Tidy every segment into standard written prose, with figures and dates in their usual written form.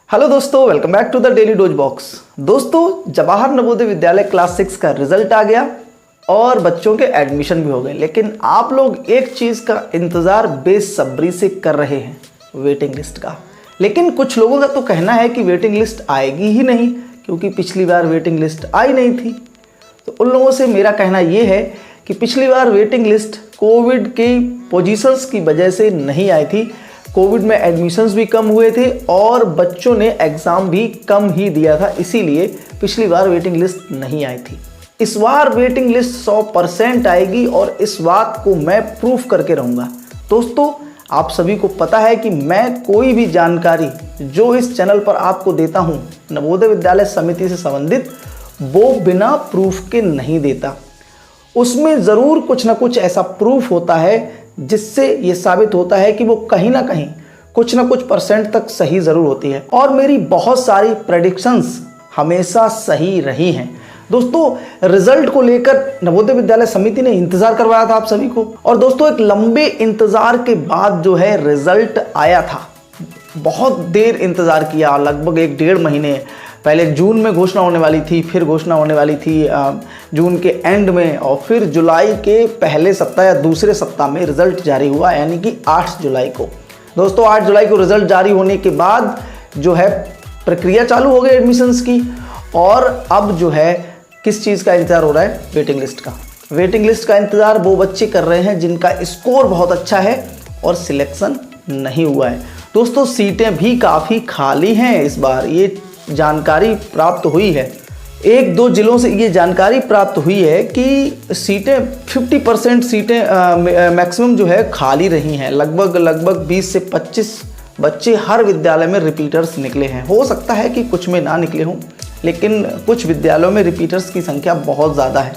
Hello दोस्तों, welcome back to the daily dose box. दोस्तों, Jawahar Navodaya Vidyalaya class 6 का रिजल्ट आ गया और बच्चों के एडमिशन भी हो गए। लेकिन आप लोग एक चीज़ का इंतज़ार बेसब्री से कर रहे हैं, वेटिंग लिस्ट का। लेकिन कुछ लोगों का तो कहना है कि वेटिंग लिस्ट आएगी ही नहीं, क्योंकि पिछली बार वेटिंग लिस्ट आई नहीं थी। तो उन लोगों से मेरा कहना ये है कि पिछली बार वेटिंग लिस्ट कोविड की पोजीशंस की वजह से नहीं आई थी। कोविड में एडमिशन्स भी कम हुए थे और बच्चों ने एग्ज़ाम भी कम ही दिया था, इसीलिए पिछली बार वेटिंग लिस्ट नहीं आई थी। इस बार वेटिंग लिस्ट 100% आएगी और इस बात को मैं प्रूफ करके रहूँगा। दोस्तों, आप सभी को पता है कि मैं कोई भी जानकारी जो इस चैनल पर आपको देता हूँ नवोदय विद्यालय समिति से संबंधित, वो बिना प्रूफ के नहीं देता। उसमें ज़रूर कुछ ना कुछ ऐसा प्रूफ होता है जिससे ये साबित होता है कि वो कहीं ना कहीं कुछ ना कुछ % तक सही ज़रूर होती है। और मेरी बहुत सारी प्रेडिक्शंस हमेशा सही रही हैं। दोस्तों, रिजल्ट को लेकर नवोदय विद्यालय समिति ने इंतज़ार करवाया था आप सभी को, और दोस्तों एक लंबे इंतज़ार के बाद जो है रिजल्ट आया था। बहुत देर इंतज़ार किया, लगभग 1-1.5 महीने। पहले जून में घोषणा होने वाली थी, फिर घोषणा होने वाली थी जून के एंड में, और फिर जुलाई के पहले सप्ताह या दूसरे सप्ताह में रिज़ल्ट जारी हुआ, यानी कि 8 जुलाई को। दोस्तों, 8 जुलाई को रिज़ल्ट जारी होने के बाद जो है प्रक्रिया चालू हो गई एडमिशन्स की। और अब जो है किस चीज़ का इंतज़ार हो रहा है? वेटिंग लिस्ट का। वेटिंग लिस्ट का इंतज़ार वो बच्चे कर रहे हैं जिनका स्कोर बहुत अच्छा है और सिलेक्शन नहीं हुआ है। दोस्तों, सीटें भी काफ़ी खाली हैं इस बार, ये जानकारी प्राप्त हुई है। 1-2 जिलों से ये जानकारी प्राप्त हुई है कि सीटें 50% सीटें मैक्सिमम जो है खाली रही हैं। लगभग 20 से 25 बच्चे हर विद्यालय में रिपीटर्स निकले हैं। हो सकता है कि कुछ में ना निकले हों, लेकिन कुछ विद्यालयों में रिपीटर्स की संख्या बहुत ज़्यादा है।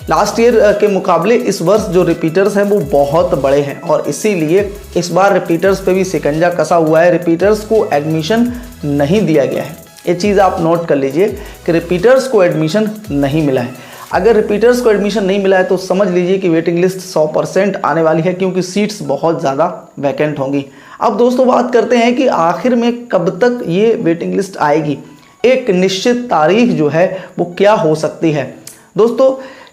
लास्ट ईयर के मुकाबले इस वर्ष जो रिपीटर्स हैं वो बहुत बड़े हैं, और इसीलिए इस बार रिपीटर्स पे भी शिकंजा कसा हुआ है। रिपीटर्स को एडमिशन नहीं दिया गया है। ये चीज़ आप नोट कर लीजिए कि रिपीटर्स को एडमिशन नहीं मिला है। अगर रिपीटर्स को एडमिशन नहीं मिला है तो समझ लीजिए कि वेटिंग लिस्ट 100% आने वाली है, क्योंकि सीट्स बहुत ज़्यादा वैकेंट होंगी। अब दोस्तों, बात करते हैं कि आखिर में कब तक ये वेटिंग लिस्ट आएगी। एक निश्चित तारीख जो है वो क्या हो सकती है। दोस्तों,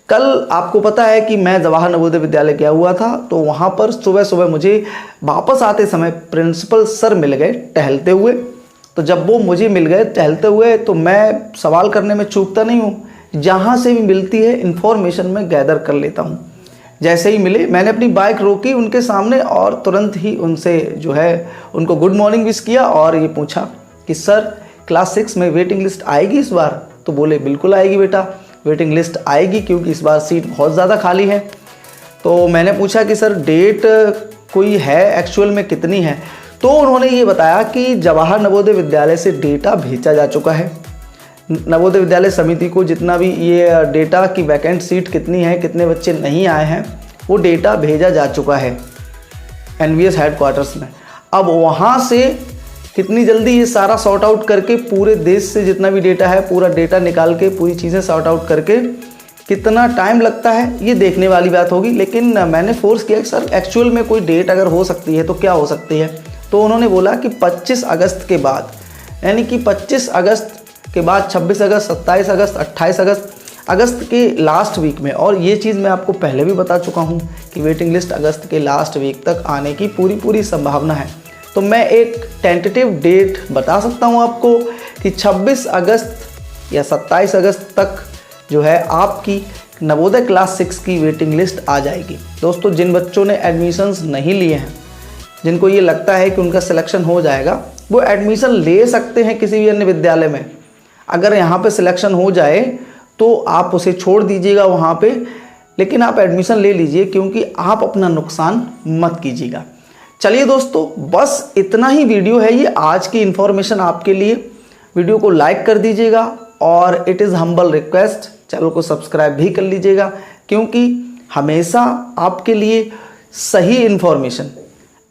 कल आपको पता है कि मैं जवाहर नवोदय विद्यालय गया हुआ था, तो वहाँ पर सुबह सुबह मुझे वापस आते समय प्रिंसिपल सर मिल गए टहलते हुए। तो जब वो मुझे मिल गए टहलते हुए, तो मैं सवाल करने में चूकता नहीं हूँ। जहाँ से भी मिलती है इन्फॉर्मेशन मैं गैदर कर लेता हूँ। जैसे ही मिले, मैंने अपनी बाइक रोकी उनके सामने और तुरंत ही उनसे जो है उनको गुड मॉर्निंग विश किया और ये पूछा कि सर, क्लास 6 में वेटिंग लिस्ट आएगी इस बार? तो बोले बिल्कुल आएगी बेटा, वेटिंग लिस्ट आएगी, क्योंकि इस बार सीट बहुत ज़्यादा खाली है। तो मैंने पूछा कि सर डेट कोई है, एक्चुअल में कितनी है? तो उन्होंने ये बताया कि जवाहर नवोदय विद्यालय से डेटा भेजा जा चुका है। नवोदय विद्यालय समिति को जितना भी ये डेटा की वैकेंट सीट कितनी है, कितने बच्चे नहीं आए हैं, वो डेटा भेजा जा चुका है NVS हेडक्वार्टर्स में। अब वहाँ से कितनी जल्दी ये सारा सॉर्ट आउट करके, पूरे देश से जितना भी डेटा है पूरा डेटा निकाल के, पूरी चीज़ें सॉर्ट आउट करके कितना टाइम लगता है, ये देखने वाली बात होगी। लेकिन मैंने फोर्स किया कि सर एक्चुअल में कोई डेट अगर हो सकती है तो क्या हो सकती है? तो उन्होंने बोला कि 25 अगस्त के बाद, यानी कि 25 अगस्त के बाद 26 अगस्त, 27 अगस्त, 28 अगस्त के लास्ट वीक में। और ये चीज़ मैं आपको पहले भी बता चुका हूँ कि वेटिंग लिस्ट अगस्त के लास्ट वीक तक आने की पूरी संभावना है। तो मैं एक टेंटेटिव डेट बता सकता हूँ आपको कि 26 अगस्त या 27 अगस्त तक जो है आपकी नवोदय क्लास 6 की वेटिंग लिस्ट आ जाएगी। दोस्तों, जिन बच्चों ने एडमिशन्स नहीं लिए हैं, जिनको ये लगता है कि उनका सिलेक्शन हो जाएगा, वो एडमिशन ले सकते हैं किसी भी अन्य विद्यालय में। अगर यहाँ पे सिलेक्शन हो जाए तो आप उसे छोड़ दीजिएगा वहाँ पे, लेकिन आप एडमिशन ले लीजिए, क्योंकि आप अपना नुकसान मत कीजिएगा। चलिए दोस्तों, बस इतना ही वीडियो है ये आज की इन्फॉर्मेशन आपके लिए। वीडियो को लाइक कर दीजिएगा और it is humble request channel को सब्सक्राइब भी कर लीजिएगा, क्योंकि हमेशा आपके लिए सही इन्फॉर्मेशन,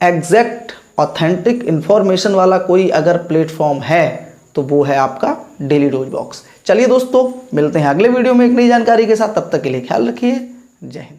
एग्जैक्ट ऑथेंटिक इन्फॉर्मेशन वाला कोई अगर प्लेटफॉर्म है तो वो है आपका डेली डोज बॉक्स। चलिए दोस्तों, मिलते हैं अगले वीडियो में एक नई जानकारी के साथ। तब तक के लिए ख्याल रखिए। जय हिंद।